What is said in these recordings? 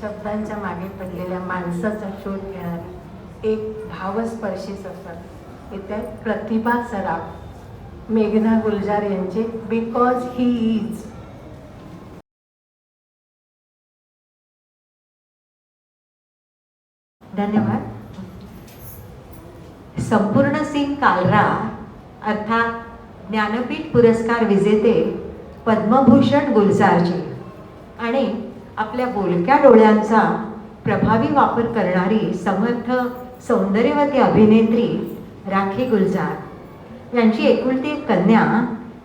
शब्दांच्या मागे पडलेल्या माणसाचा शोध घेणारी एक भावस्पर्शी सफर. इथे आहेत प्रतिभा सराफ, मेघना गुलजार यांचे बिकॉज ही इज. धन्यवाद. संपूर्ण सिंग कालरा अर्थात ज्ञानपीठ पुरस्कार विजेते पद्मभूषण गुलजारजी आणि आपल्या बोलक्या डोळ्यांचा प्रभावी वापर करणारी समर्थ सौंदर्यवती अभिनेत्री राखी गुलजार यांची एकुलती एक कन्या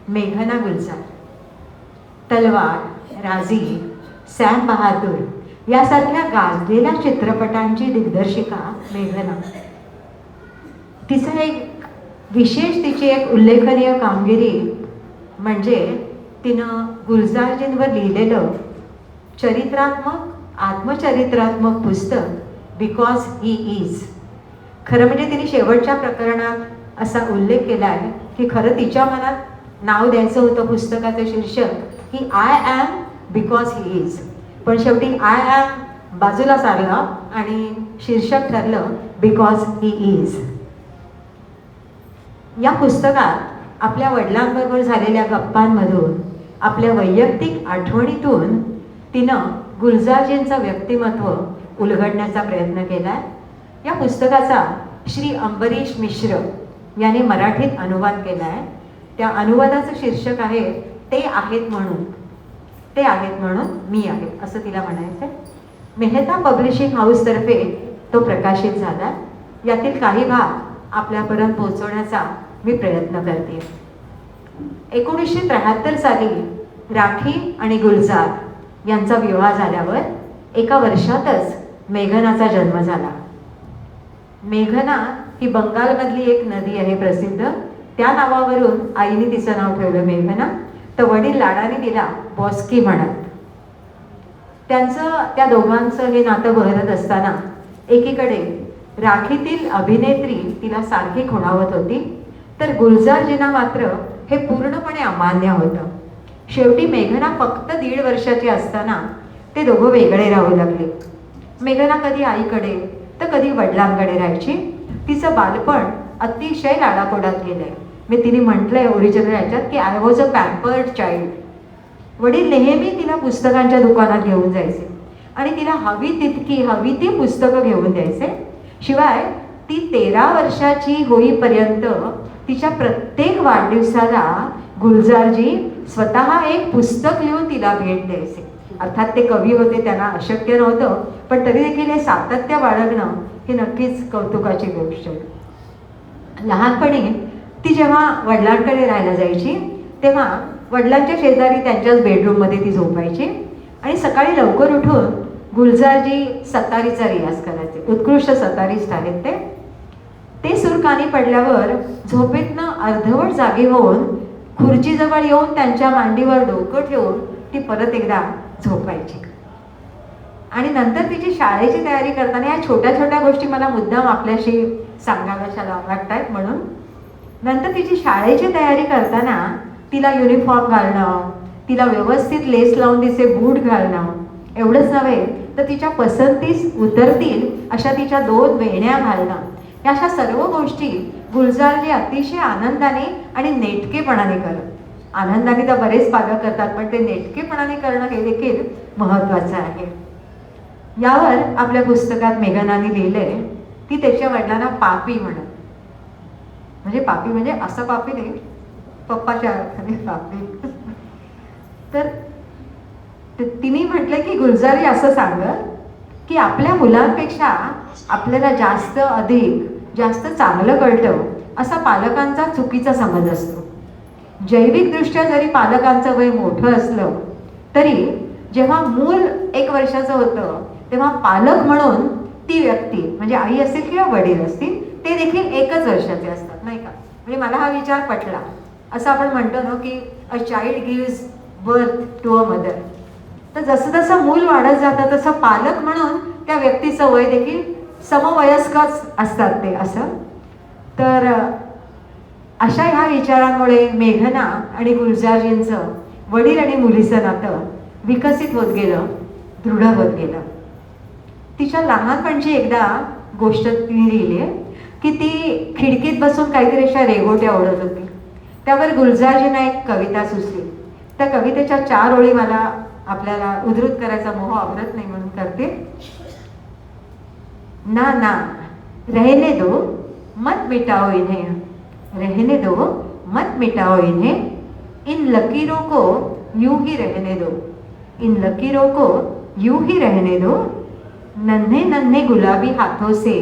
मेघना गुलजार. तलवार, राजी, सॅम बहादूर यासारख्या गाजलेल्या चित्रपटांची दिग्दर्शिका मेघना. तिचं एक तिची एक उल्लेखनीय कामगिरी म्हणजे तिनं गुलजारजींवर लिहिलेलं आत्मचरित्रात्मक पुस्तक बिकॉज ही इज. खरं म्हणजे तिने शेवटच्या प्रकरणात असा उल्लेख केला आहे की खरं तिच्या मनात नाव द्यायचं होतं पुस्तकाचं शीर्षक की I am because he is, पण शेवटी आय ॲम बाजूला सारलं आणि शीर्षक ठरलं बिकॉज ही इज. या पुस्तकात आपल्या वडिलांबरोबर झालेल्या गप्पांमधून, आपल्या वैयक्तिक आठवणीतून तिनं गुलजारजींचं व्यक्तिमत्व उलगडण्याचा प्रयत्न केला आहे. या पुस्तकाचा श्री अंबरीश मिश्र यांनी मराठीत अनुवाद केला आहे. त्या अनुवादाचं शीर्षक आहे ते आहेत म्हणून मी आहे, असं तिला म्हणायचं आहे. मेहता पब्लिशिंग हाऊसतर्फे तो प्रकाशित झाला. यातील काही भाग आपल्यापर्यंत पोहोचवण्याचा मी प्रयत्न करते. 1973 साली राखी आणि गुलजार यांचा विवाह झाल्यावर एका वर्षातच मेघनाचा जन्म झाला. मेघना ही बंगालमधली एक नदी आहे प्रसिद्ध. त्या नावावरून आईने तिचं नाव ठेवलं मेघना, तर वडील लाडाने तिला बॉस्की म्हणत. त्या दोघांचं हे नातं बहरत असताना एकीकडे राखीतील अभिनेत्री तिला सारखी खुणावत होती, तर गुलजारजींना मात्र हे पूर्णपणे अमान्य होतं. शेवटी मेघना फक्त 1.5 वर्षाची असताना ते दोघं वेगळे राहू लागले. मेघना कधी आईकडे तर कधी वडिलांकडे राहायची. तिचं बालपण अतिशय लाडाकोडात गेलंय. मी तिने म्हटलंय ओरिजिनल याच्यात की I was a pampered child. वडील नेहमी तिला पुस्तकांच्या दुकानात घेऊन जायचे आणि तिला हवी ती पुस्तकं घेऊन द्यायचे. शिवाय ती 13 वर्षाची होईपर्यंत तिच्या प्रत्येक वाढदिवसाला गुलजारजी स्वतः एक पुस्तक लिहून तिला भेट द्यायचे. अर्थात ते कवी होते, त्यांना अशक्य नव्हतं, पण तरी देखील हे सातत्य बाळगणं ही नक्कीच कौतुकाची गोष्ट आहे. लहानपणी ती जेव्हा वडिलांकडे राहायला जायची तेव्हा वडिलांच्या शेजारी त्यांच्याच बेडरूममध्ये ती झोपायची आणि सकाळी लवकर उठून गुलजारजी सतारीचा रियाज करायचे. उत्कृष्ट सतारीस्ट आहेत ते सूर कानी पडल्यावर झोपेतनं अर्धवट जागी होऊन खुर्चीजवळ येऊन त्यांच्या मांडीवर डोकं ठेवून ती परत एकदा झोपायची. आणि नंतर तिची शाळेची तयारी करताना या छोट्या छोट्या गोष्टी मला मुद्दाम आपल्याशी सांगाव्याशा वाटतायत. म्हणून नंतर तिची शाळेची तयारी करताना तिला युनिफॉर्म घालणं, तिला व्यवस्थित लेस लावून तिचे बूट घालणं, एवढंच नव्हे तर तिच्या पसंतीस उतरतील अशा तिच्या 2 वेण्या घालणं, या अशा सर्व गोष्टी गुलजारजी अतिशय आनंदाने आणि नेटकेपणाने करत. आनंदाने तर बरेच पालक करतात, पण ते नेटकेपणाने करणं हे देखील महत्त्वाचं आहे. यावर आपल्या पुस्तकात मेघनाने लिहिलंय ती त्याच्या वडिलांना पापी म्हणत. म्हणजे पापी म्हणजे असं पापी नाही, पप्पाच्या अर्थाने पापी. तर तिने म्हटलं की गुलजारी असं सांगत की आपल्या मुलांपेक्षा आपल्याला जास्त चांगलं कळतं असा पालकांचा चुकीचा समज असतो. जैविकदृष्ट्या जरी पालकांचं वय मोठं असलं तरी जेव्हा मूल 1 वर्षाचं होतं तेव्हा पालक म्हणून ती व्यक्ती म्हणजे आई असतील किंवा वडील असतील ते देखील 1च वर्षाचे असतात, नाही का? म्हणजे मला हा विचार पटला. असं आपण म्हणतो ना की a child gives birth to a mother. तर जसं जसं मूल वाढत जातं तसं पालक म्हणून त्या व्यक्तीचं वय देखील समवयस्कच असतात ते असं. तर अशा ह्या विचारांमुळे मेघना आणि गुलजारजींचं वडील आणि मुलीचं नातं विकसित होत गेलं, दृढ होत गेलं. तिच्या लहानपणची एकदा गोष्ट तिने लिहिली आहे की ती खिडकीत बसून काहीतरी अशा रेघोट्या ओढत होती. त्यावर गुलजारजींना एक कविता सुचली. त्या कवितेच्या 4 ओळी मला आपल्याला उद्धृत करायचा मोह आवरत नाही म्हणून करते. ना ना रहने दो मत मिटाओ इन्हें, रहने दो मत मिटाओ इन्हें, इन लकीरों को यूं ही रहने दो, इन लकीरों को यूं ही रहने दो. नन्हे नन्हे गुलाबी हाथों से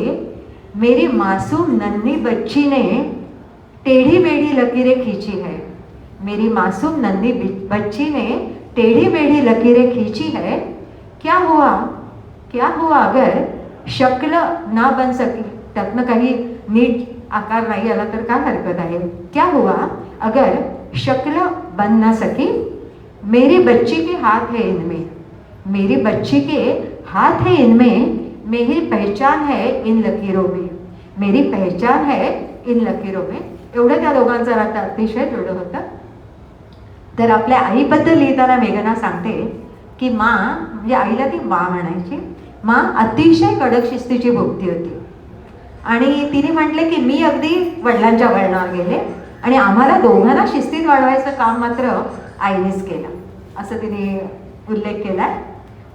मेरी मासूम नन्ही बच्ची ने टेढ़ी मेढ़ी लकीरें खींची है, मेरी मासूम नन्ही बच्ची ने टेढ़ी मेढ़ी लकीरें खींची है. क्या हुआ अगर शक्ल ना बन सकी, त्यातनं काही नीट आकार नाही आला तर काय हरकत आहे. क्या हुआ अगर शक्ल बन ना सकी, मेरी बच्ची के हाथ है इनमें, मेरी बच्ची के हाथ है इनमें, मेरी पहचान है इन लकीरों में, मेरी पहचान है इन लकीरों में. एवढं त्या दोघांचं नातं अतिशय दृढ होतं. तर आपल्या आईबद्दल लिहिताना मेघना सांगते की मा, म्हणजे आईला ती मा म्हणायची, मा अतिशय कडक शिस्तीची भोगती होती. आणि तिने म्हटले की मी अगदी वडिलांच्या वळणावर गेले आणि आम्हाला दोघांना शिस्तीत वाढवायचं काम मात्र आईनेच केलं, असं तिने उल्लेख केलाय.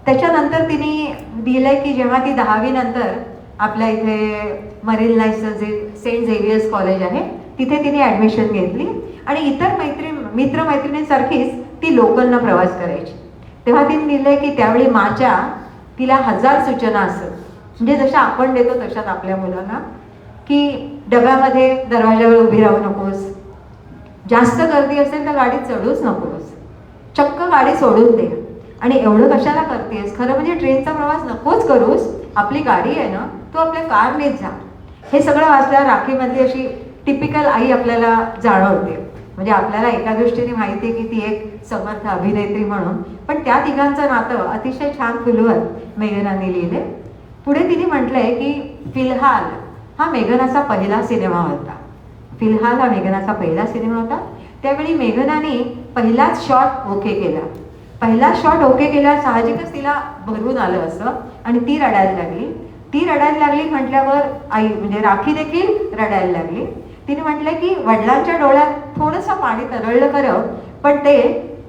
त्याच्यानंतर तिने दिलंय की जेव्हा ती 10वी नंतर आपल्या इथे मरीन लाईन्सचं जे सेंट झेवियर्स कॉलेज आहे तिथे तिने ॲडमिशन घेतली आणि इतर मित्रमैत्रिणींसारखीच ती लोकलनं प्रवास करायची. तेव्हा तिने दिलंय की त्यावेळी माच्या तिला 1000 सूचना असत, म्हणजे जशा आपण देतो तशात आपल्या मुलांना, की डब्यामध्ये दरवाजावर उभी राहू नकोस, जास्त गर्दी असेल तर गाडीत चढूच नकोस, चक्क गाडी सोडून दे, आणि एवढं कशाला करतेस, खरं म्हणजे ट्रेनचा प्रवास नकोच करूस, आपली गाडी आहे ना, तू आपल्या कारनेच जा. हे सगळं वाचल्यावर राखीमधली अशी टिपिकल आई आपल्याला जाणवते. म्हणजे आपल्याला एका दृष्टीने माहिती आहे की ती एक समर्थ अभिनेत्री म्हणून, पण त्या तिघांचं नातं अतिशय छान फुलवत मेघनाने लिहिले. पुढे तिने म्हटलंय की फिलहाल हा मेघनाचा पहिला सिनेमा होता. फिलहाल हा मेघनाचा पहिला सिनेमा होता. त्यावेळी मेघनाने पहिलाच शॉट ओके केला. पहिला शॉट ओके केला, साहजिकच तिला भरून आलं असं आणि ती रडायला लागली. ती रडायला लागली म्हटल्यावर आई म्हणजे राखी देखील रडायला लागली. तिने म्हटलं की वडिलांच्या डोळ्यात थोडंसं पाणी तरळलं खरं, पण ते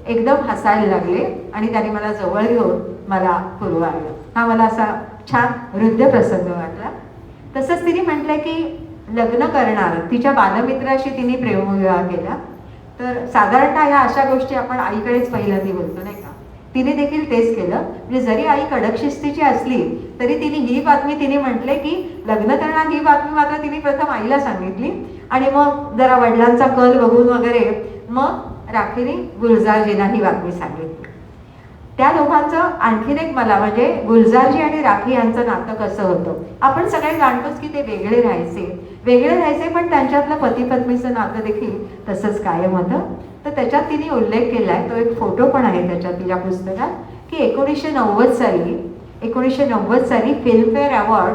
एकदम हसायला लागले आणि त्याने मला जवळ घेऊन मला पुरवायला. हा मला असा छान हृदय प्रसंग वाटला. तसंच तिने म्हटलं की लग्न करणार तिच्या बालमित्राशी तिने प्रेमविवाह केला. तर साधारणतः ह्या अशा गोष्टी आपण आईकडेच पहिल्यांदा बोलतो नाही का. तिने देखील तेच केलं. म्हणजे जरी आई कडक शिस्तीची असली तरी तिने ही बातमी तिने म्हटले की लग्न करणार ही बातमी मात्र तिने प्रथम आईला सांगितली आणि मग जरा वडिलांचा कल बघून वगैरे मग राखीने गुलजारजींना ही बातमी सांगितली. त्या दोघांचं आणखीन एक मला म्हणजे गुलजारजी आणि राखी यांचं नातं कसं होतं. आपण सगळे जाणतोच की ते वेगळे राहायचे पण त्यांच्यातलं पती पत्नीचं नातं देखील तसंच कायम होतं. तर त्याच्यात तिने उल्लेख केलाय, तो एक फोटो पण आहे त्याच्यात तिच्या पुस्तकात, की 1990 साली फिल्मफेअर अवॉर्ड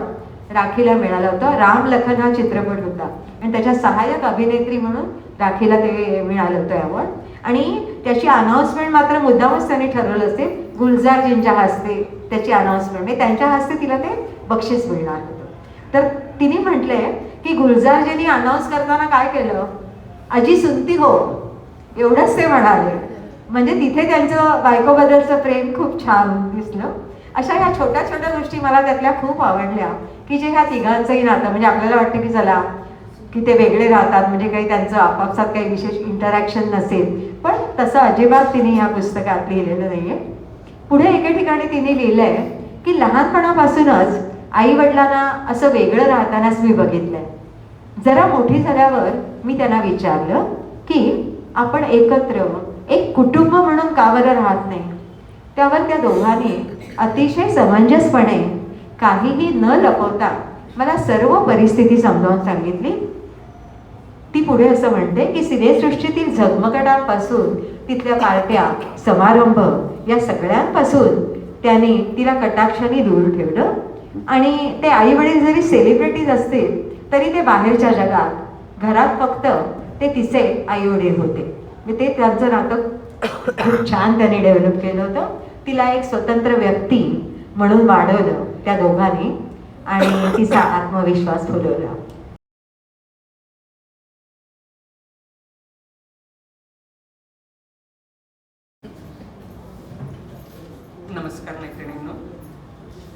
राखीला मिळाला होता. राम लखन हा चित्रपट होता आणि त्याच्या सहाय्यक अभिनेत्री म्हणून राखीला ते मिळालं होतं अवॉर्ड. आणि त्याची अनाऊन्समेंट मात्र मुद्दामच त्यांनी ठरवलं असेल गुलजारजींच्या हस्ते त्याची अनाऊन्समेंट, म्हणजे त्यांच्या हस्ते तिला ते बक्षीस मिळणार होतं. तर तिने म्हटलंय की गुलजारजींनी अनाऊन्स करताना काय केलं, अजी सुनती हो, एवढंच ते म्हणाले. म्हणजे तिथे त्यांचं बायकोबद्दलचं प्रेम खूप छान दिसलं. अशा ह्या छोट्या छोट्या गोष्टी मला त्यातल्या खूप आवडल्या की जे ह्या तिघांचंही नातं म्हणजे आपल्याला वाटतं की चला की ते वेगळे राहतात म्हणजे काही त्यांचं आपापसात काही विशेष इंटरॅक्शन नसेल, पण तसं अजिबात तिने ह्या पुस्तकात लिहिलेलं नाहीये. पुढे एके ठिकाणी तिने लिहिलंय की लहानपणापासूनच आई वडिलांना असं वेगळं राहतानाच मी बघितलंय. जरा मोठी झाल्यावर मी त्यांना विचारलं की आपण एकत्र एक कुटुंब म्हणून का बरं राहत नाही. त्यावर त्या दोघांनी अतिशय समंजसपणे काहीही न लपवता मला सर्व परिस्थिती समजावून सांगितली. ती पुढे असं म्हणते की सिनेसृष्टीतील झगमगाटांपासून तिथल्या पार्ट्या समारंभ या सगळ्यांपासून त्याने तिला कटाक्षाने दूर ठेवलं. आणि ते आई वडील जरी सेलिब्रिटीज असतील तरी ते बाहेरच्या जगात, घरात फक्त ते तिचे आई वडील होते. ते त्यांचं नातं खूप छान त्याने डेव्हलप केलं होतं. तिला एक स्वतंत्र व्यक्ती म्हणून वाढवलं त्या दोघांनी आणि तिचा आत्मविश्वास फुलवला. नमस्कार मैत्रिणींनो.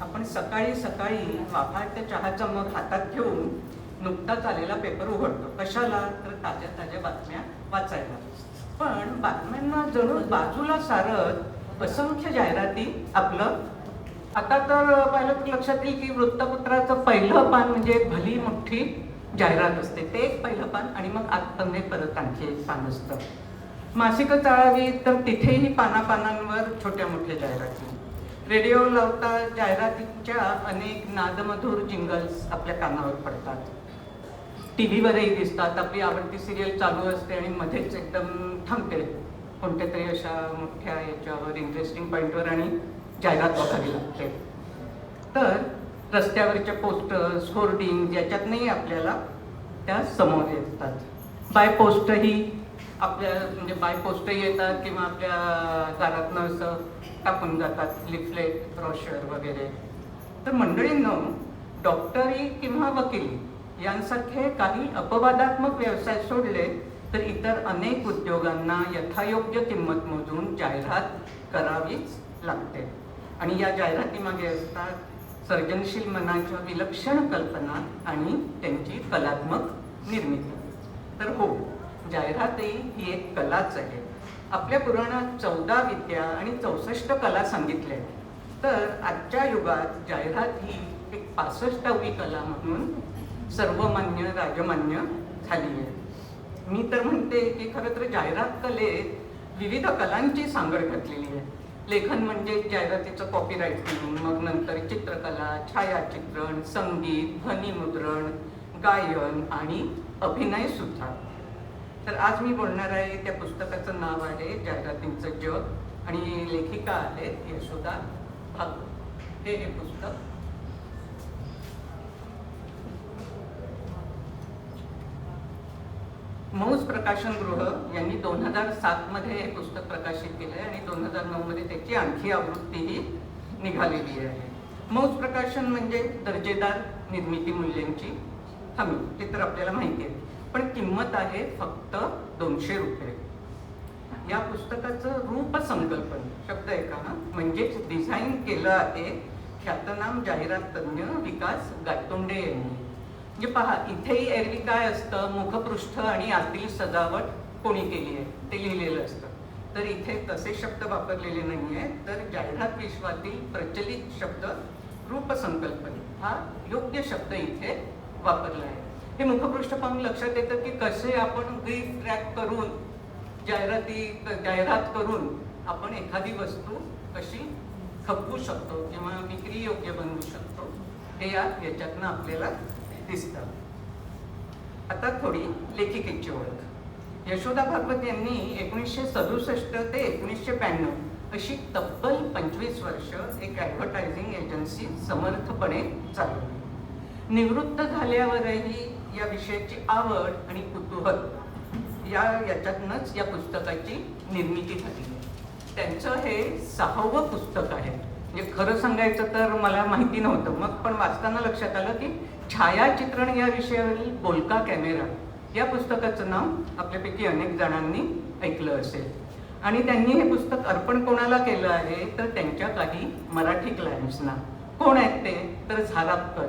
आपण सकाळी सकाळी वाफाळत्या चहाचा मग हातात घेऊन नुकताच आलेला पेपर उघडतो. कशाला? तर ताज्या ताज्या बातम्या वाचायला. पण बातम्यांना जणू बाजूला सारत असंख्य जाहिराती आपलं. आता तर पाहिलं तर लक्षात येईल की वृत्तपत्राचं पहिलं पान म्हणजे भली मोठी जाहिरात असते. ते एक पहिलं पान आणि मग आतमध्ये परत आणखी एक पान असतं. मासिकं चाळावी तर तिथेही पानापानांवर छोट्या मोठ्या जाहिराती. रेडिओ लावता जाहिरातींच्या अनेक नादमधुर जिंगल्स आपल्या कानावर पडतात. टी व्हीवरही दिसतात. आपली आवडती सिरियल चालू असते आणि मध्येच एकदम थांबते कोणत्या तरी अशा मोठ्या याच्यावर इंटरेस्टिंग पॉईंटवर आणि जाहिरात बघावी लागते. तर रस्त्यावरच्या पोस्टर्स, होर्डिंग याच्यातनंही आपल्याला त्या समोर येतात. बाय पोस्टही आपल्या म्हणजे बाय पोस्टही येतात किंवा आपल्या दारातनं असं टाकून जातात, लिफलेट, ब्रॉशर वगैरे. तर मंडळींनो, डॉक्टरी किंवा वकिली यांसारखे काही अपवादात्मक व्यवसाय सोडले तर इतर अनेक उद्योगांना यथायोग्य किंमत मोजून जाहिरात करावीच लागते. आणि या जाहिरातीमागे असतात सर्जनशील मनाच्या विलक्षण कल्पना आणि त्यांची कलात्मक निर्मिती. तर हो, जाहिरातही ही एक कलाच आहे. आपल्या पुराणात 14 विद्या आणि 64 कला सांगितल्या. तर आजच्या युगात जाहिरात ही एक 65वी कला म्हणून सर्वमान्य, राजमान्य झाली आहे. मी तर म्हणते की खरं तर जाहिरात कलेत विविध कलांची सांगड घातलेली आहे. लेखन म्हणजे जाहिरातीचं कॉपीरायटिंग, मग नंतर चित्रकला, छायाचित्रण, संगीत, ध्वनिमुद्रण, गायन आणि अभिनय सुद्धा. तर आज मी बोलणार आहे त्या पुस्तकाचं नाव आहे जाहिरातींचं जग आणि लेखिका आहेत यशोदा भागवत. हे पुस्तक मौज प्रकाशनगृह यांनी 2007 मध्ये हे पुस्तक प्रकाशित केलं आहे आणि 2009 मध्ये त्याची आणखी आवृत्तीही निघालेली आहे. मौज प्रकाशन म्हणजे दर्जेदार निर्मिती मूल्यांची हमी, ते तर आपल्याला माहिती आहे. पण किंमत आहे फक्त 200 रुपये. या पुस्तकाचं रूपसंकल्पन शब्द आहे का, म्हणजेच डिझाईन केलं आहे ख्यातनाम जाहिरात तज्ञ विकास गायतोंडे यांनी. म्हणजे पहा, इथेही एरवी काय असतं, मुखपृष्ठ आणि आतील सजावट कोणी केली आहे ते लिहिलेलं असतं. तर इथे तसे शब्द वापरलेले नाही आहेत. तर जाहिरात विश्वातील प्रचलित शब्द रूपसंकल्पन हा योग्य शब्द इथे वापरला आहे. हे मुखपृष्ठ पाहून लक्षात येतं की कसे आपण ग्रीफ ट्रॅक करून जाहिरात करून आपण एखादी वस्तू कशी खपवू शकतो किंवा विक्री योग्य बनवू शकतो हे याच्यातनं आपल्याला दिसतं. आता थोडी लेखिकेची ओळख. यशोदा भागवत यांनी 1967 ते 1992 अशी तब्बल 25 वर्ष एक ॲडव्हर्टायझिंग एजन्सी समर्थपणे चालवली. निवृत्त झाल्यावरही या विषयाची आवड आणि कुतूहल याच्यातनंच या पुस्तकाची निर्मिती झाली. त्यांचं हे 6वं पुस्तक आहे. म्हणजे खरं सांगायचं तर मला माहिती नव्हतं, मग पण वाचताना लक्षात आलं की छायाचित्रण या विषयावरील बोलका कॅमेरा या पुस्तकाचं नाव आपल्यापैकी अनेक जणांनी ऐकलं असेल. आणि त्यांनी हे पुस्तक अर्पण कोणाला केलं आहे तर त्यांच्या काही मराठी क्लायंट्सना. कोण आहेत ते तर झारापकर.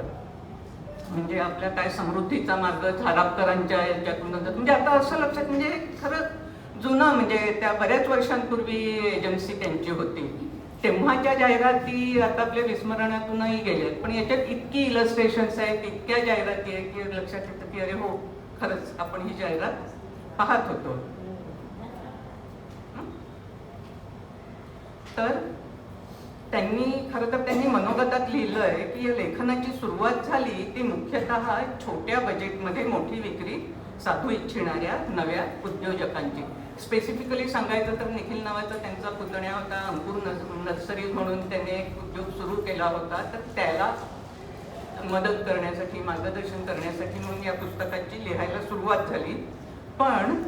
म्हणजे आपल्या काय समृद्धीचा मार्ग झारापकरांच्या याच्यातून, म्हणजे आता असं लक्षात, म्हणजे खरं जुनं, म्हणजे त्या बऱ्याच वर्षांपूर्वी एजन्सी त्यांची होती. तेव्हाच्या जाहिराती आता आपल्या विस्मरणातूनही गेल्यात. पण याच्यात इतकी इलस्ट्रेशन्स आहेत, इतक्या जाहिराती आहेत की लक्षात येतं की अरे हो, खरंच आपण ही जाहिरात पाहत होतो. तर खरं तर त्यांनी मनोगतात लिहिलं आहे की या लेखनाची सुरुवात झाली ती मुख्यतः छोट्या बजेटमध्ये मोठी विक्री साधू इच्छिणाऱ्या नव्या उद्योजकांची. स्पेसिफिकली सांगायचं तर निखिल नावाचा त्यांचा पुतण्या होता, अंकुर नर्सरी म्हणून त्याने एक उद्योग सुरू केला होता. तर त्याला मदत करण्यासाठी, मार्गदर्शन करण्यासाठी म्हणून या पुस्तकाची लिहायला सुरुवात झाली. पण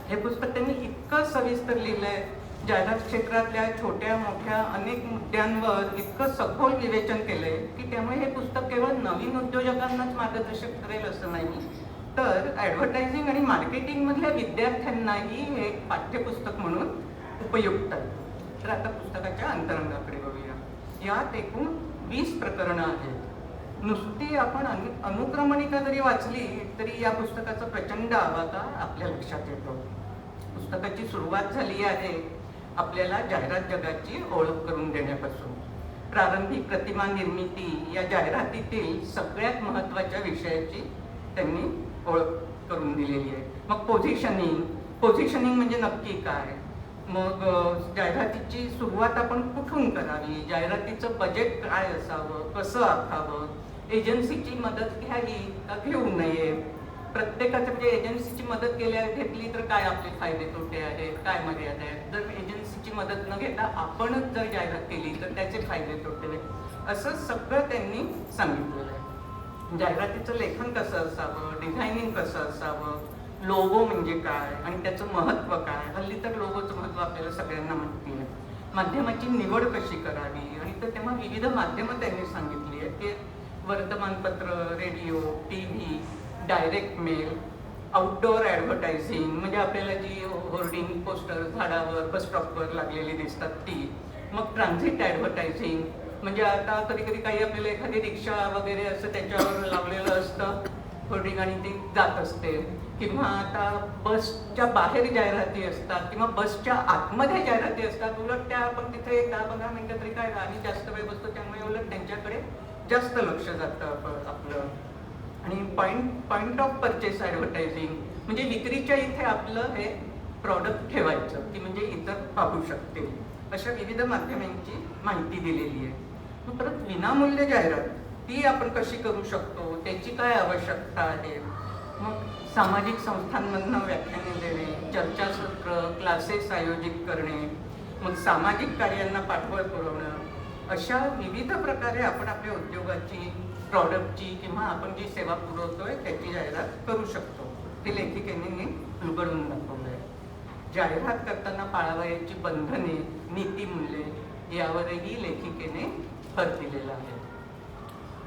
हे पुस्तक त्यांनी इतकं सविस्तर लिहिलं आहे जाहिरात क्षेत्रातल्या छोट्या मोठ्या अनेक मुद्द्यांवर इतकं सखोल विवेचन केलंय की त्यामुळे हे पुस्तक केवळ नवीन उद्योजकांनाच मार्गदर्शक करेल असं नाही, तर ॲडव्हर्टायझिंग आणि मार्केटिंग मधल्या विद्यार्थ्यांनाही हे एक पाठ्यपुस्तक म्हणून उपयुक्त आहे. तर आता पुस्तकाच्या अंतरंगाकडे बघूया. यात एकूण 20 प्रकरणं आहेत. नुसती आपण अनुक्रमणिका जरी वाचली तरी या पुस्तकाचा प्रचंड आवाका आपल्या लक्षात येतो. पुस्तकाची सुरुवात झाली आहे आपल्याला जाहिरात जगाची ओळख करून देण्यापासून. प्रारंभी प्रतिमा निर्मिती या जाहिरातीतील सगळ्यात महत्त्वाच्या विषयाची त्यांनी ओळख करून दिलेली आहे. मग पोझिशनिंग म्हणजे नक्की काय, मग जाहिरातीची सुरुवात आपण कुठून करावी, जाहिरातीचं बजेट काय असावं, कसं आखावं, एजन्सीची मदत घ्यावी का घेऊ नये, प्रत्येकाचं म्हणजे एजन्सीची मदत घेतली तर काय आपले फायदे तोटे आहेत, काय मर्यादा आहेत, जर एजन्सीची मदत न घेता आपणच जर जाहिरात केली तर त्याचे फायदे तोटे आहेत, असं सगळं त्यांनी सांगितलेलं आहे. जाहिरातीचं लेखन कसं असावं, डिझायनिंग कसं असावं, लोगो म्हणजे काय आणि त्याचं महत्त्व काय. हल्ली तर लोगोचं महत्त्व आपल्याला सगळ्यांना माहिती आहे. माध्यमाची निवड कशी करावी आणि तर तेव्हा विविध माध्यमं त्यांनी सांगितली आहे की वर्तमानपत्र, radio, TV, direct mail, outdoor advertising म्हणजे आपल्याला जी होर्डिंग पोस्टर झाडावर बस स्टॉपवर लागलेली दिसतात ती, मग ट्रान्झिट ॲडव्हर्टायझिंग म्हणजे आता कधी कधी काही आपल्याला एखादी रिक्षा वगैरे असं त्याच्यावर लावलेलं असतं होर्डिंग आणि ती जात असते, किंवा आता बसच्या बाहेर जाहिराती असतात किंवा बसच्या आतमध्ये जाहिराती असतात. उलट त्या आपण तिथे 10-15 मिनिटं तरी काय आणि जास्त वेळ बसतो त्यामुळे उलट त्यांच्याकडे जास्त लक्ष जातं आपलं. आणि पॉइंट ऑफ परचेस ॲडव्हर्टायझिंग म्हणजे विक्रीच्या इथे आपलं हे प्रॉडक्ट ठेवायचं की म्हणजे इतर पाहू शकते. अशा विविध माध्यमांची माहिती दिलेली आहे. मग परत विनामूल्य जाहिरात ती आपण कशी करू शकतो, त्याची काय आवश्यकता आहे. मग सामाजिक संस्थांमधनं व्याख्याने देणे, चर्चासत्र, क्लासेस आयोजित करणे, मग सामाजिक कार्यांना पाठबळ पुरवणं, अशा विविध प्रकारे आपण आपल्या उद्योगाची, प्रॉडक्टची किंवा आपण जी सेवा पुरवतोय त्याची जाहिरात करू शकतो. ते लेखिकेने उलगडून दाखवलं आहे. जाहिरात करताना पाळावयाची बंधने, नीतिमूल्ये यावरही लेखिकेने भर दिलेला आहे.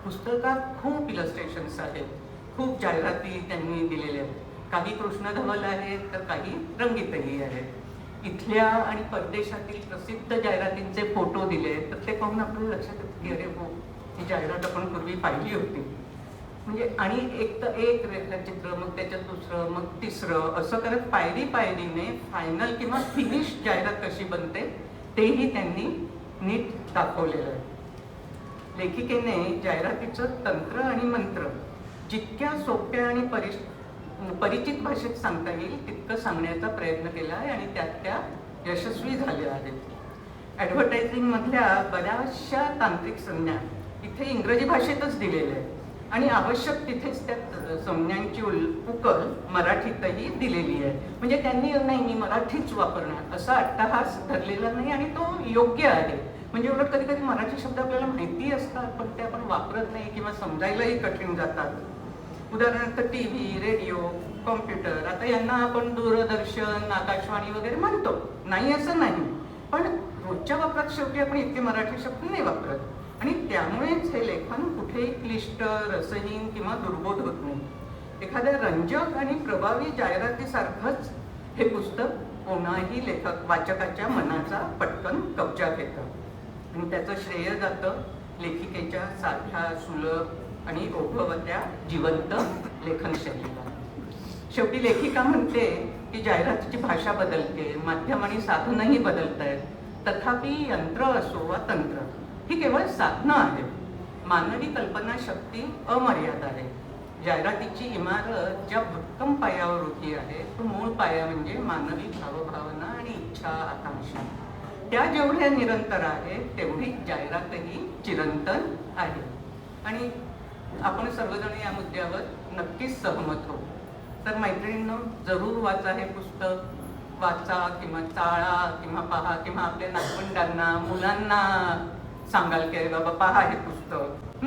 पुस्तकात खूप इलस्ट्रेशन्स आहेत, खूप जाहिराती त्यांनी दिलेल्या आहेत. काही कृष्णधवल आहेत तर काही रंगीतही आहेत. इथल्या आणि परदेशातील प्रसिद्ध जाहिरातींचे फोटो दिले तर ते पाहून आपल्याला लक्षात येतं की अरे हो, ही जाहिरात आपण पूर्वी पाहिली होती. म्हणजे आणि एक तर एक रेखाचित्र, मग त्याच्यात दुसरं, मग तिसरं, असं करत पायरीने फायनल किंवा फिनिश जाहिरात कशी बनते तेही त्यांनी नीट दाखवलेलं आहे. लेखिकेने जाहिरातीचं तंत्र आणि मंत्र जितक्या सोप्या आणि परिचित भाषेत सांगता येईल तितकं सांगण्याचा प्रयत्न केला आहे आणि त्यात त्या यशस्वी झाल्या आहेत. ॲडव्हर्टायझिंग मधल्या बऱ्याचशा तांत्रिक संज्ञा इथे इंग्रजी भाषेतच दिलेल्या आहेत आणि आवश्यक तिथेच त्या संज्ञांची उकल मराठीतही दिलेली आहे. म्हणजे त्यांनी नाही मी मराठीच वापरणार असा अट्टहास धरलेला नाही आणि तो योग्य आहे. म्हणजे उलट कधी कधी मराठी शब्द आपल्याला माहिती असतात पण ते आपण वापरत नाही किंवा समजायलाही कठीण जातात. उदाहरणार्थ TV, रेडिओ, कॉम्प्युटर, आता यांना आपण दूरदर्शन, आकाशवाणी वगैरे म्हणतो, नाही असं नाही, पण रोजच्या वापरात शेवटी आपण इतके मराठी शब्द नाही वापरत आणि त्यामुळेच हे लेखन कुठेही क्लिष्ट, रसहीन किंवा दुर्बोध होत नाही. एखाद्या रंजक आणि प्रभावी जाहिरातीसारखंच हे पुस्तक कोणाही वाचकाच्या मनाचा पटकन कब्जा घेतं आणि त्याचं श्रेय जातं लेखिकेच्या साध्या, सुलभ आणि ओघवत्या जिवंत लेखनशैलीला. शेवटी लेखिका म्हणते की जाहिरातीची भाषा बदलते, माध्यम आणि साधनही बदलत आहेत, तथापि यंत्र असो वा तंत्र ही केवळ साधनं आहेत. मानवी कल्पनाशक्ती अमर्याद आहे. जाहिरातीची इमारत ज्या भक्कम पायावर उभी आहे तो मूळ पाया म्हणजे मानवी भावभावना आणि इच्छा, आकांक्षा. त्या जेवढ्या निरंतर आहेत तेवढी जाहिरातही चिरंतन आहे. आणि आपण सर्वजण या मुद्द्यावर नक्कीच सहमत होऊ. तर मैत्रिणींनो, जरूर वाचा हे पुस्तक. वाचा किंवा चाळा किंवा पहा किंवा आपल्या नातवंडांना, मुलांना सांगाल की अरे बाबा पहा हे पुस्तक.